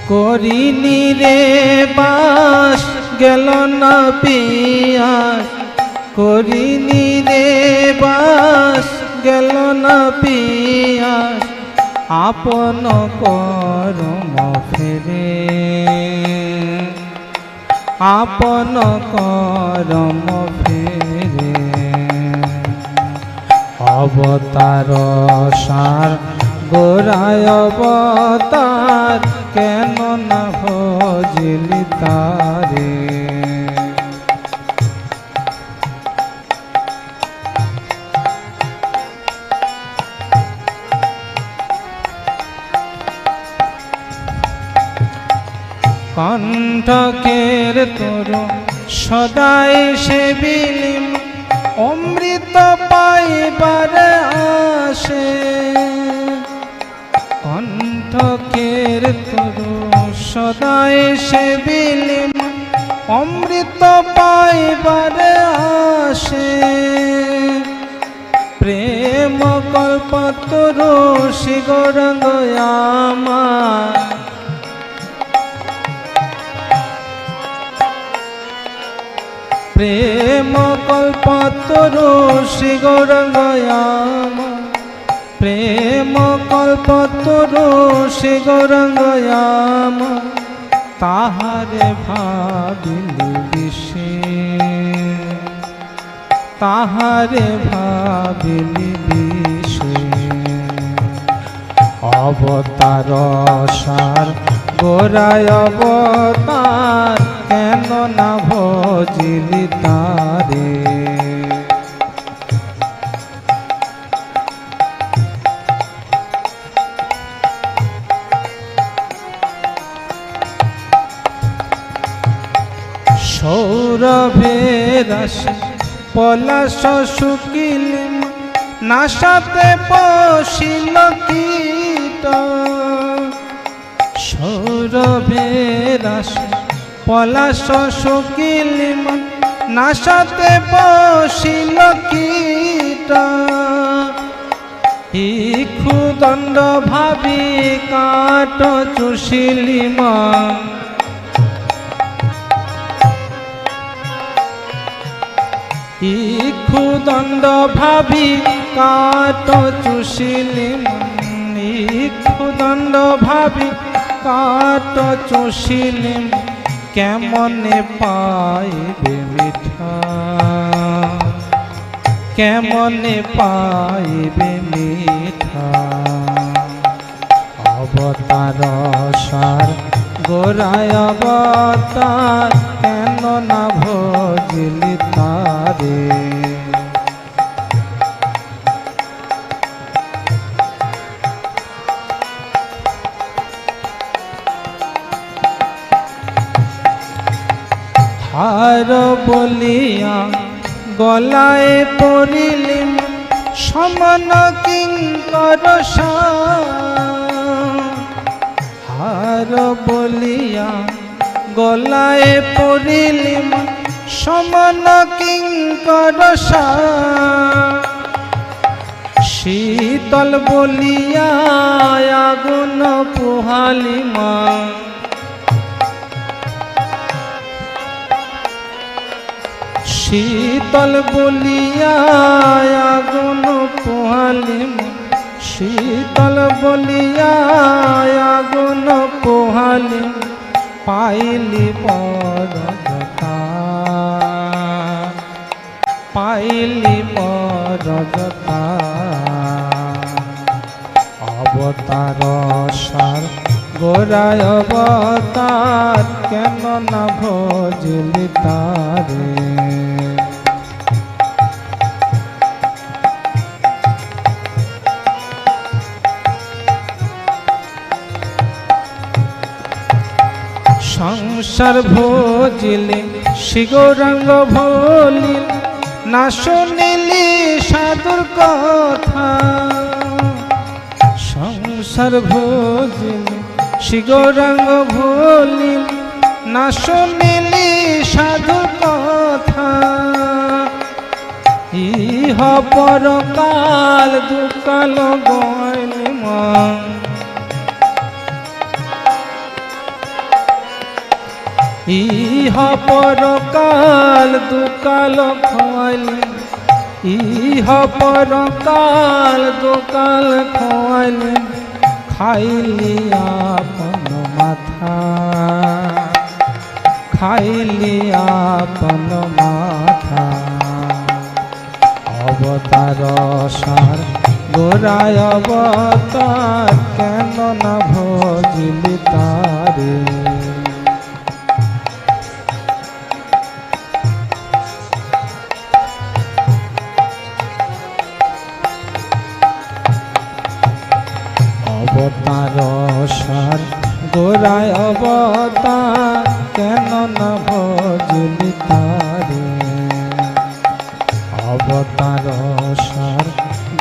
করিনি রে বাস গেল না পিয়াস, করিনি রে বাস গেল না পিয়াস, আপন করম ফেরে, আপন করম ফেরে। অবতার সার গোরায় অবতার, কেন না ভজিলি তারে। কণ্ঠকের তোর সদাই সে বিলিম, অমৃত পাইবার আসে। কণ্ঠকের তোর সদাই সে বিলিম, অমৃত পাইবার আসে। প্রেম কল্পতরু শ্রী গৌরাঙ্গ আমার, প্রেম কল্পতরু শ্রী গৌরাঙ্গ আমার, প্রেম কল্পতরু শ্রী গৌরাঙ্গ আমার। তাহারে ভাবিলি বিষে, তাহারে ভাবিলি বিষে। অবতার সার গোরায় অবতার, কেন না ভজিলি তারে। সৌরভের আসে পলাশ শুকিলেন, নাসাতে বসিল কীট। সৌরভের আসে পলাশ শুকিলেন, নাসাতে বসিল কীট। ইক্ষুদণ্ড ভাবি কাঠ চুষিলি মা, ইক্ষুদণ্ড ভাবি কাঠ চুষিলি, ইক্ষুদণ্ড ভাবি কাঠ চুষিলি। কেমনে পাইবে মিঠা, কেমনে পাইবে মিঠা। অবতার সার গোরায় অবতার, কেন না ভজিলি তারে। হার বলিয়া গলায় পড়িলিম, সমান কিঙ্কর হার বলিয়া গলায় পড়িলিম, সমান কিঙ্কর শীতল বলিয়া আগুন পোহালিমা। শীতল বলিয়া আগুন পোহালিম, শীতল বলিয়া আগুন পোহালিম। পাইলি পরজতা, পাইলি পরজতা। অবতার সার গোরায় অবতার, কেন না ভজিলি তারে। সংসার ভজিলে শ্রী গৌরাঙ্গ ভুলিল, না শুনিলি সাধুর কথা। সংসার ভজিলে শ্রী গৌরাঙ্গ ভুলিল, না শুনিলি সাধুর কথা। ইহ পরকাল দুকাল গয়নি মা, ইহ পরকাল দুকাল খোয়াইলেন, ইহ পরকাল দুকাল খোয়াইলেন, খাইলি আপন মাথা, খাইলি আপন মাথা। অবতার সার গোরায় অবতার, কেন না ভজিলি তারে। অবতার সার গোরায় অবতার, কেন না ভজিলি তারে। অবতার সার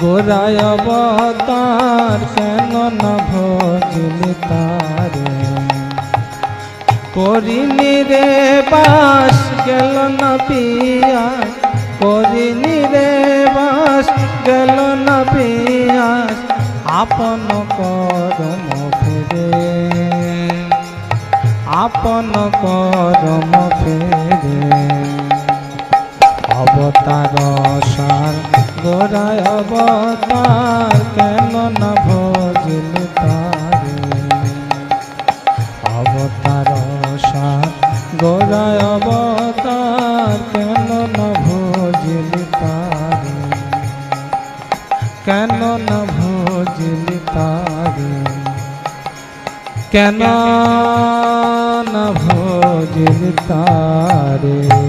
গোরায় অবতার, কেন না ভজিলি তারে। করিনি রে বাস গেল না পিয়াস, করিনি রে বাস গেল না পিয়াস, আপন করম ফেরে, আপন করম ফেরে। অবতার সার গোরায় অবতার, কেন না ভজিলি তারে। অবতার সার গোরায় অবতার, কেন না ভজিলি তারে, কেন না ভজিলি তারে, কেন না ভজিলি তারে।